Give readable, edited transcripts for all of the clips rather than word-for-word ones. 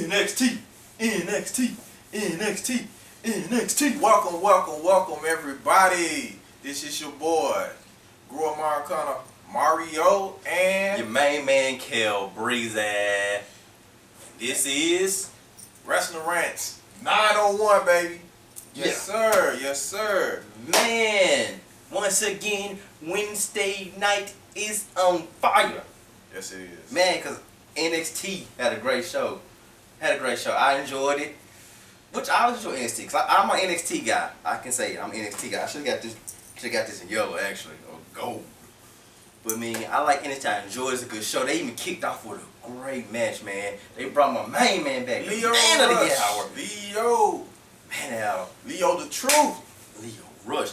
NXT, NXT, NXT, NXT. Welcome, welcome, welcome, everybody. This is your boy, Grower Maricana, Mario, and your main man, Kel Breezy. This is Wrestling Rants 901, baby. Yes, Yeah. sir. Yes, sir. Man, once again, Wednesday night is on fire. Yes, it is. Man, because NXT had a great show. I enjoyed it. Which I enjoy NXT because I'm an NXT guy. I can say it. I'm an NXT guy. I should have got this in yellow actually, or gold. But I mean, I like NXT. I enjoy it. It's a good show. They even kicked off with a great match, man. They brought my main man back. Lio Man of the Rush. hour. Lio. Man, Lio the truth. Lio Rush.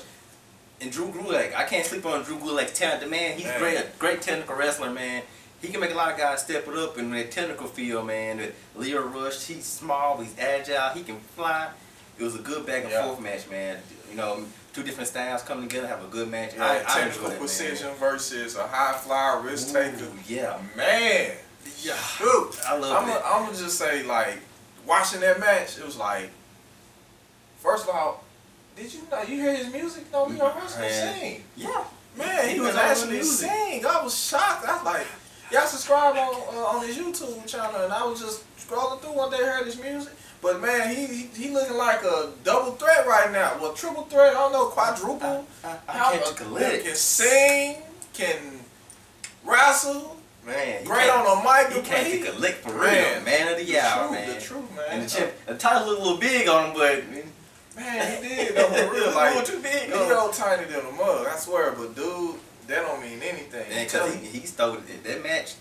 And Drew Gulak. I can't sleep on Drew Gulak's talent, man. He's great technical wrestler, man. He can make a lot of guys step it up in the technical field, man. Lio Rush, he's small, he's agile, he can fly. It was a good back and forth match, man. You know, two different styles coming together, have a good match. Yeah, technical precision versus a high flyer risk taker. Yeah, man. Yeah, dude, I love it. I'm gonna just say, like, watching that match, it was like, first of all, did you know you hear his music? No, Lio Rush can sing. Yeah, man, he was actually sing. I was shocked. I was like, y'all subscribe on his YouTube channel, and I was just scrolling through one day, heard his music. But man, he looking like a double threat right now. Well, triple threat, I don't know, quadruple. Can sing, can wrestle. Man, great on the mic. He can't take a lick for real. Man of the hour, man. The truth, man. And the title looked a little big on him, but man, he did though, for real. Like, too big. He old tiny than a mug, I swear. But dude, that don't mean anything. Man, because he stole it. That match,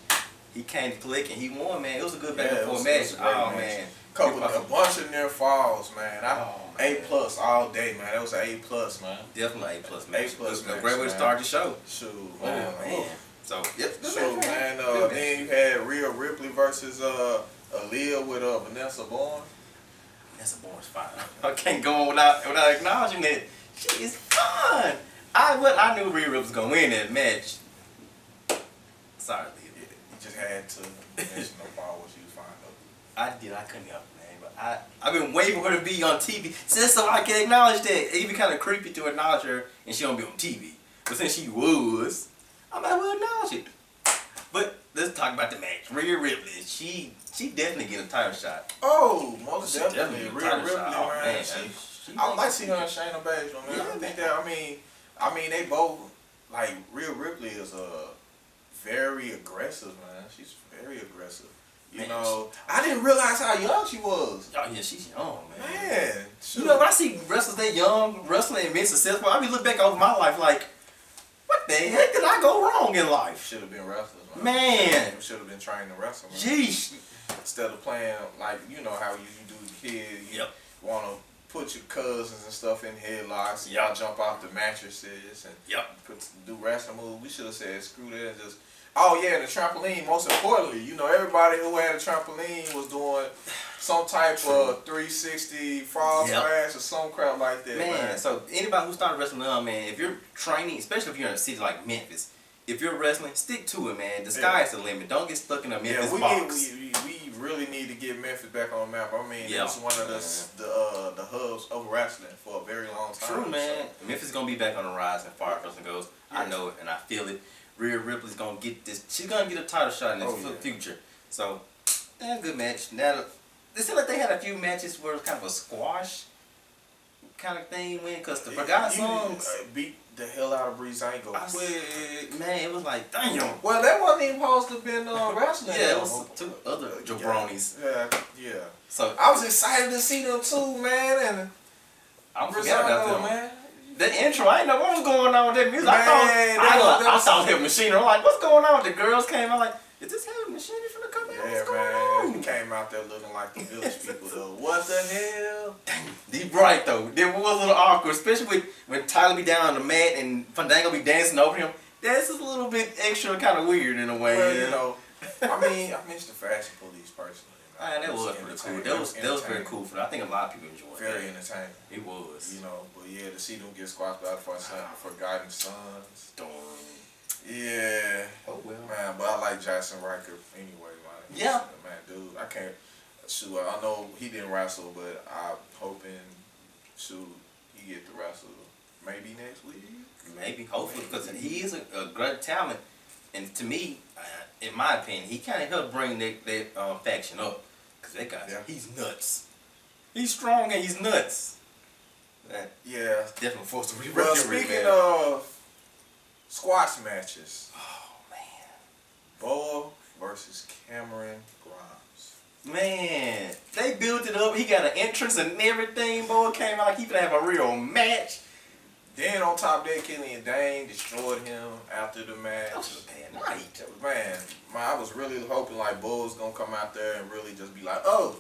he came to click and he won, man. It was a good back and forth match. Oh, man. A bunch of near falls, man. A+ all day, man. That was an A+, man. Definitely A+ match. A+ match. A great way to start the show. Shoot, man. So, yep. So, man, then you had Rhea Ripley versus Aaliyah with Vanessa Bourne. Vanessa Bourne's fine. I can't go on without acknowledging that she is fun. I knew Rhea Ripley was gonna win that match. Sorry, Leah. You just had to mention no ball what she was fine though. I couldn't help it, man. But I've been waiting for her to be on TV just so I can acknowledge that. It'd be kind of creepy to acknowledge her and she don't be on TV. But since she was, I might well acknowledge it. But let's talk about the match. Rhea Ripley, she definitely get a title shot. Oh, most definitely. Rhea Ripley, man. I would like to see her and Shayna Baszler, man. Yeah, I think that. I mean, they both, like, Rhea Ripley is very aggressive, man. She's very aggressive. You know, I didn't realize how young she was. Oh yeah, she's young, man. Man, you know, when I see wrestlers that young, wrestling and being successful, I be looking back over my life like, what the heck did I go wrong in life? Should have been wrestlers, man. Should have been trained to wrestle, man. Jeez. Instead of playing, like, you know how you do the kid, you want to put your cousins and stuff in headlocks, y'all jump off the mattresses and do wrestling moves. We should have said screw that and just, oh yeah, the trampoline, most importantly, you know, everybody who had a trampoline was doing some type of 360 frog splash or some crap like that, man. So anybody who started wrestling now, man, if you're training, especially if you're in a city like Memphis, if you're wrestling, stick to it, man. The sky's the limit. Don't get stuck in a Memphis box. We really need to get Memphis back on the map. I mean, it was one of the hubs of wrestling for a very long time. True, man. So. Memphis gonna be back on the rise as far as wrestling goes. I know it and I feel it. Rhea Ripley's gonna get this. She's gonna get a title shot in the future. So, good match. Now, it seemed like they had a few matches where it was kind of a squash kind of thing, because the Forgotten Songs beat the hell out of Breezango quick. Man, it was like, damn. Well, that wasn't even supposed to have been wrestling. Yeah, it was two other jabronis. Yeah. So I was excited to see them too, man. And I'm forgetting about them, man. The intro, I didn't know what was going on with that music. I thought Heavy Machinery. I'm like, what's going on? The girls came out like, is this Heavy Machinery finna come out? Yeah, man. He came out there looking like the village people though. What the hell? He's right though. It was a little awkward, especially when Tyler be down on the mat and Fandango be dancing over him. That's a little bit extra, kind of weird in a way. Well, you know, I missed the Fashion Police personally. Man, that was pretty cool. That was very cool. I think a lot of people enjoyed it. Very entertaining. It was. You know, but yeah, to see them get squashed out for Forgotten Sons. Yeah. Oh well. Man, but I like Jackson Riker anyway, man. Yeah. Man, dude, I can't. shoot, I know he didn't wrestle, but I'm hoping, shoot, he get to wrestle maybe next week. Maybe, hopefully, because he is a great talent, and to me, in my opinion, he kind of helped bring that faction up, because that guy, he's nuts. He's strong and he's nuts. Yeah, definitely forced to re-record. Well, speaking of squash matches, oh man, Boa versus Cameron Grimes. Man, they built it up. He got an entrance and everything. Boy came out like he could have a real match. Then on top of that, Killian Dane destroyed him after the match. That was a bad night. Man, I was really hoping like Bo was gonna come out there and really just be like, "Oh,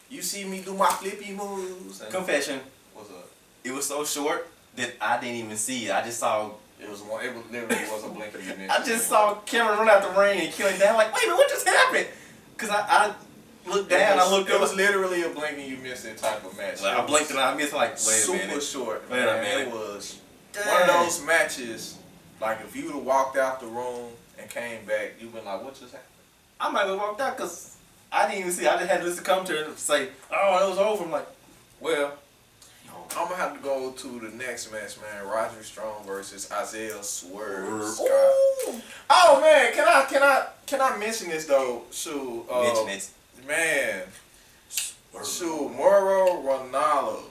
you see me do my flippy moves." And confession. What's up? It was so short that I didn't even see it. I just saw. It literally was a blink of your miss. I just saw Cameron run out the ring and Killian Dane. Like, wait a minute, what just happened? Cause I looked down. I looked up. It was literally a blink and you missed it type of match. Like, I blinked and I missed. Like, wait a minute. Super short. Wait a minute. It was one of those matches. Like if you would have walked out the room and came back, you'd been like, "What just happened?" I might have walked out because I didn't even see. I just had to listen to commentary and say, "Oh, it was over." I'm like, well. I'm gonna have to go to the next match, man. Roger Strong versus Isaiah Swerve. Oh man, can I mention this though? Shoot, mention it, man. Shoot, Mauro Ranallo.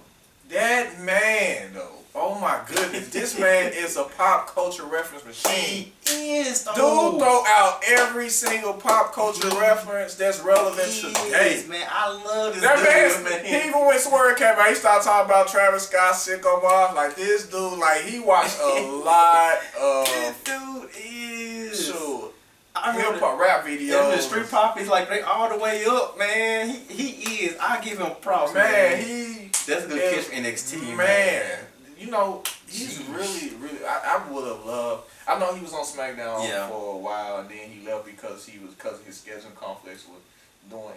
That man though. Oh my goodness, this man is a pop culture reference machine. He is, though. Dude throw out every single pop culture reference that's relevant today. Man, I love this dude, man. He even when Swerve came out, he started talking about Travis Scott, Sicko Mom. Like this dude, like he watched a lot of. This dude is. Shoot. I remember hip hop rap videos. The street pop is like they all the way up, man. He is. I give him props, man. That's a good catch for NXT, man. You know, he's really. I would have loved. I know he was on SmackDown for a while, and then he left because of his scheduling conflicts with doing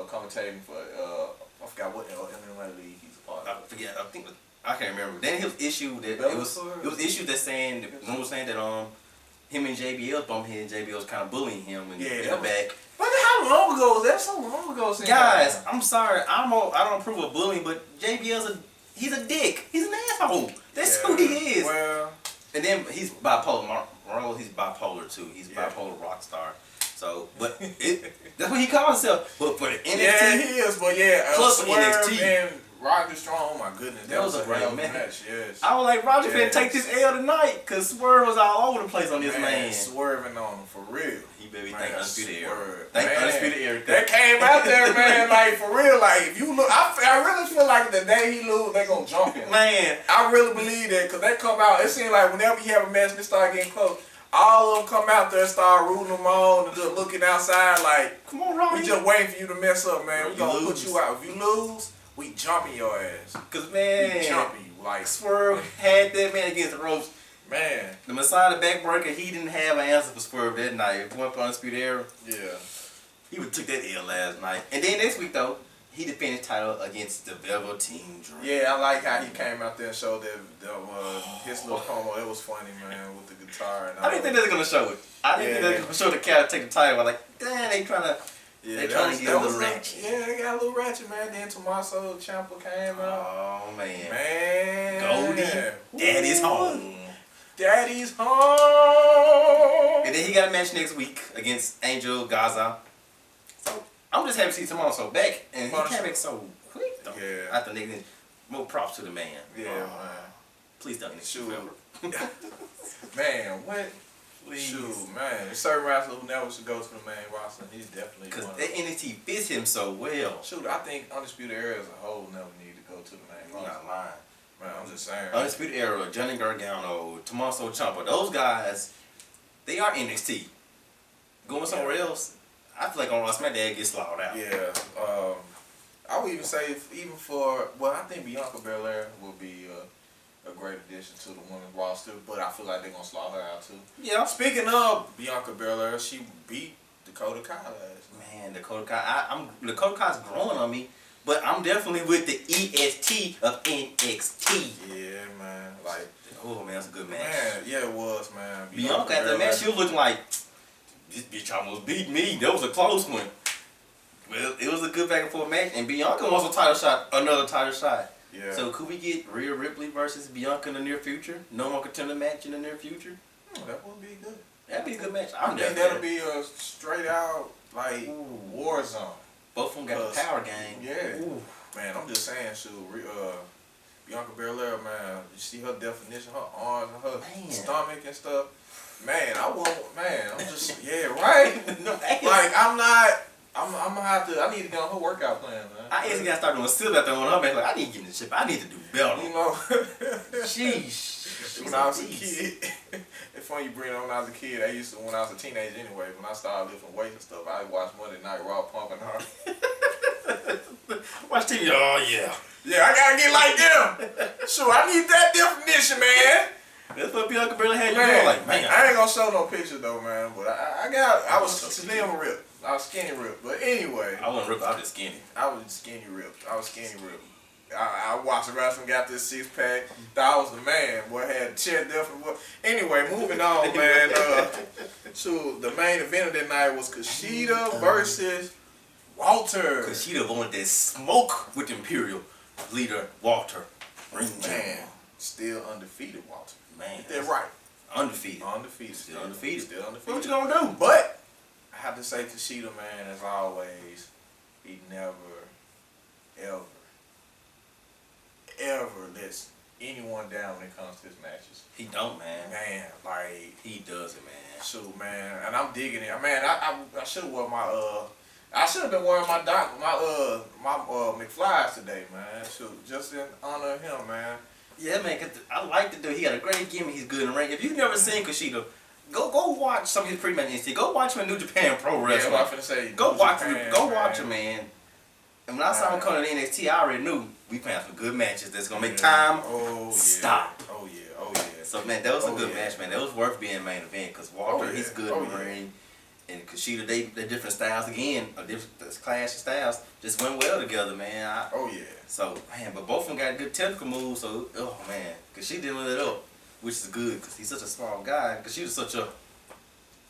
commentating for I forgot what MMA league he's a part of. I forget. I can't remember. Then he was issued that it was issued that saying that him and JBL bumped him, and JBL was kind of bullying him in the back. But how long ago was that? So long ago. Guys, I'm sorry. I don't approve of bullying, but JBL's he's a dick. He's an asshole. That's who he is. Well, and then he's bipolar. Marlo, he's bipolar too. He's bipolar rock star. So, but that's what he calls himself. But for the NXT, yeah, he is. But plus Swerve NXT and Roger Strong. Oh my goodness, that was a great match. Yes. I was like, Roger finna take this L tonight, cause Swerve was all over the place on this man. Swerving on him for real. He baby thank Undisputed Era. Thank Undisputed Era. That came out there, man. Like for real. Like if you look, I really feel like the day he lose, they gonna jump him. Man, I really believe that, cause they come out. It seems like whenever you have a match, they start getting close. All of them come out there and start rooting them on and just looking outside like, come on, Roger. We just waiting for you to mess up, man. We gonna put you out. If you lose, we jumping your ass. Cause man, we jumping you. Like Swerve had that man against the ropes. Man, the Messiah backbreaker, he didn't have an answer for Swerve that night. If it went for Undisputed Era, he would took that L last night. And then next week though, he defended his title against the Velveteen Dream. Yeah, I like how he came out there and showed his little promo. It was funny, man, with the guitar. And all. I didn't think they were gonna show it. I didn't think they were gonna show the cat take the title. I'm like, damn, they trying to. Yeah, get a little ratchet. Yeah, they got a little ratchet, man. Then Tommaso Ciampa came out. Oh man, Goldie, Daddy's home. Daddy's home. And then he got a match next week against Angel Gaza. So I'm just happy to see Tommaso back, and he came back so quick though. Yeah. After niggas, more props to the man. Yeah, man. Please don't shoot. Man, what? Please. Shoot, man. There's certain wrestler who never should go to the main roster. He's definitely because that NXT fits him so well. Shoot, I think Undisputed Era as a whole never need to go to the main roster. You're not lying. Man, I'm just saying. Undisputed Era, Johnny Gargano, Tommaso Ciampa, those guys, they are NXT. Going somewhere else, I feel like on Raw SmackDown gets slaughtered out. Yeah. I would even say, I think Bianca Belair will be a great addition to the women's roster, but I feel like they're going to slaughter her out too. Yeah. Speaking of Bianca Belair, she beat Dakota Kai last night. Man, Dakota Kai, Dakota Kai's growing on me. But I'm definitely with the EST of NXT. Yeah, man. Like, oh man, that's a good match. Man, yeah, it was, man. Bianca at that match, she was looking like, this bitch almost beat me. That was a close one. Well, it was a good back and forth match, and Bianca wants a title shot, another title shot. Yeah. So could we get Rhea Ripley versus Bianca in the near future? No more contender match in the near future? That would be good. That'd be a good match. I think that'll be a straight out like war zone. Both of them got the power game. Yeah. Ooh. Man, I'm just saying, shoot, Bianca Belair, man, you see her definition, her arms, and her stomach and stuff. Man, I'm just, yeah, right? Like, I'm gonna have to, I need to get on her workout plan, man. I actually gotta start doing sit up there on her back, like, I need to get in the ship, I need to do better. You know? Sheesh. When I was a kid, it's funny you bring it up when I was a kid, when I was a teenager anyway, when I started lifting weights and stuff, I watched Monday Night Raw pumping hard. Watch TV, oh yeah. Yeah, I gotta get like them. So I need that definition, man. That's what Bianca Belair had you doing, like, man. I ain't gonna show no pictures though, man, but I was slim ripped. I was skinny ripped. But anyway. I wasn't ripped, I was just skinny. I was skinny ripped. I watched the wrestling, got this 6-pack. Thought I was the man. Boy, had chest definitely. Anyway, moving on, man. So the main event of that night was Kushida versus Walter. Kushida wanted that smoke with Imperial leader Walter. Man, still undefeated Walter. Man, get that right. Undefeated. Still undefeated. What you gonna do? But I have to say, Kushida, man, as always, he never, ever lets anyone down when it comes to his matches. He don't, man. Man, like he does it, man. Shoot, man, and I'm digging it. Man, I should have worn my I should have been wearing my McFly's today, man. Shoot, just in honor of him, man. Yeah, man. I like the dude. He got a great gimmick. He's good in the ring. If you've never seen Kushida, go watch some of his pre-match NXT. Go watch him in New Japan Pro Wrestling. Yeah, what I'm finna say. Go watch him, man. And when I saw him coming to NXT, I already knew we playing some good matches. That's gonna make time stop. Oh yeah. So man, that was a good match, man. That was worth being main event because Walter, he's good in the ring, and Kushida, they different styles again, different clash of styles, just went well together, man. So man, but both of them got good technical moves. So man, Kushida didn't let it up, which is good because he's such a small guy. Kushida's such a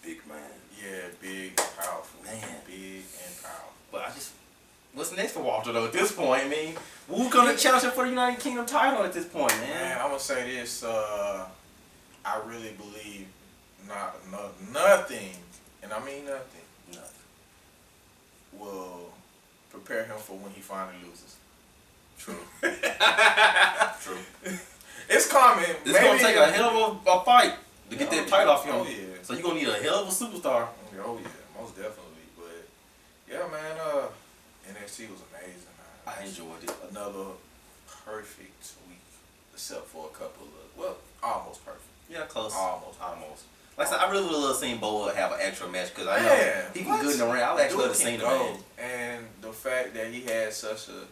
big man. Yeah, big, powerful. Man, big and powerful. But what's next for Walter though? At this point, I mean, who's gonna challenge him for the United Kingdom title at this point, man? I'm gonna say this. I really believe nothing, and I mean nothing, will prepare him for when he finally loses. True. True. It's coming. It's gonna take a hell of a fight to get that title off him. Oh yeah. So you're gonna need a hell of a superstar. Oh yeah, most definitely. But yeah, man. NXT was amazing, man. I enjoyed it. Another perfect week, except for a couple of, almost perfect. Yeah, close. Almost. Like I said, I really would love seeing Boa have an actual match because I know he can good in the ring. I would actually love to see him, man. And the fact that he had such a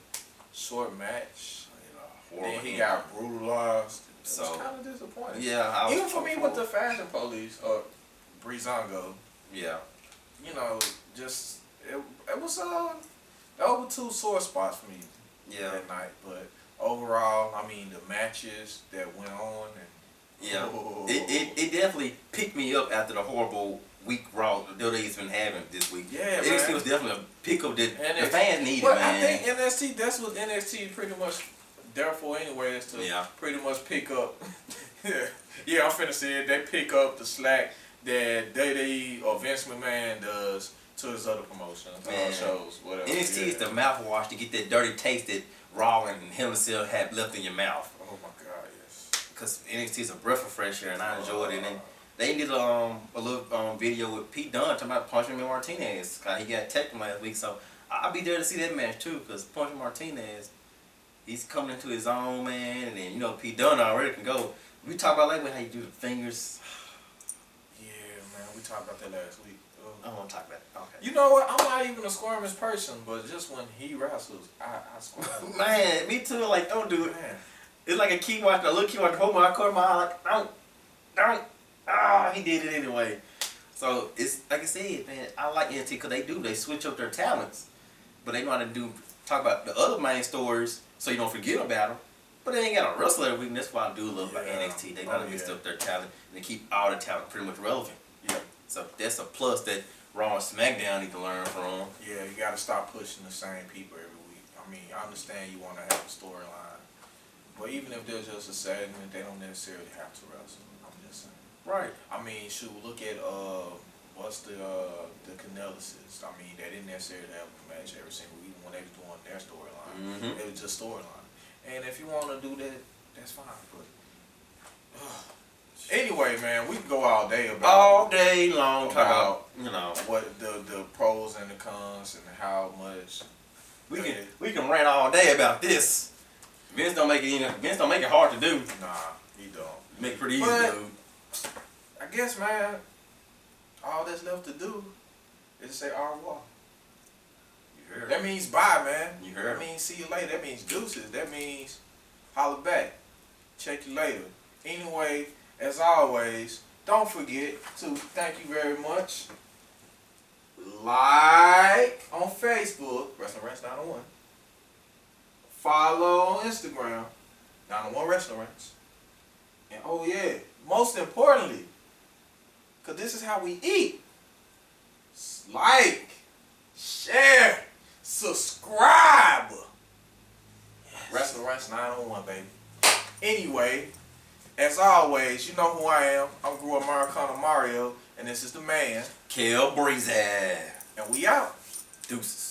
short match, then he got brutalized. So it was kind of disappointing. Yeah, even for me with the Fashion Police or Breezango. Yeah. You know, just it was there were two sore spots for me that night, but overall, I mean, the matches that went on and it definitely picked me up after the horrible week Raw they've been having this week. Yeah, NXT was definitely a pick up that the fans needed, man. I think NXT, that's what NXT pretty much there for anyway, is to pretty much pick up. Yeah, I'm finna say it. They pick up the slack that they or Vince McMahon does to his other promotions, shows, whatever. NXT is the mouthwash to get that dirty taste that Raw and himself had left in your mouth. Oh my God, yes. Because NXT is a breath of fresh air, and I enjoyed it. And they did a little video with Pete Dunne talking about Punchman Martinez. He got attacked last week, so I'll be there to see that match too. Because Punchman Martinez, he's coming into his own, man. And then Pete Dunne already can go. We talked about like how you do the fingers. Yeah, man, we talked about that last week. I don't want to talk about it. Okay. You know what? I'm not even a squirmish person, but just when he wrestles, I squirm. Man, me too. Like, don't do it. Man. It's like a key watch, a little key watch. Hold my cord, my eye, like, don't. He did it anyway. So it's like I said, man. I like NXT because they switch up their talents, but they know how to talk about the other main stories so you don't forget about them. But they ain't got a wrestler every week. And that's why I do love about NXT. They know how to mix up their talent and they keep all the talent pretty much relevant. Yeah. So that's a plus that Raw and SmackDown need to learn from. Yeah, you got to stop pushing the same people every week. I mean, I understand you want to have a storyline, but even if there's just a segment, they don't necessarily have to wrestle. I'm just saying. Right. I mean, shoot, look at what's the Canellises. I mean, they didn't necessarily have a match every single week when they was doing their storyline. Mm-hmm. It was just storyline. And if you want to do that, that's fine. But anyway, man, we can go all day about all day long about what the pros and the cons and how much we can rant all day about this. Vince don't make it hard to do. Nah, he don't. Make it pretty easy to do. I guess, man, all that's left to do is say au revoir. You heard that means bye, man. You heard that means see you later. That means deuces. That means holler back. Check you later. Anyway, as always, don't forget to thank you very much. Like on Facebook, Wrestling Rants 901. Follow on Instagram, 901 Wrestling Rants. And oh yeah, most importantly, because this is how we eat. Like, share, subscribe. Yes. Wrestling Rants 901, baby. Anyway, as always, you know who I am. I'm Guru Americana Mario, and this is the man, Kel Breezy. And we out. Deuces.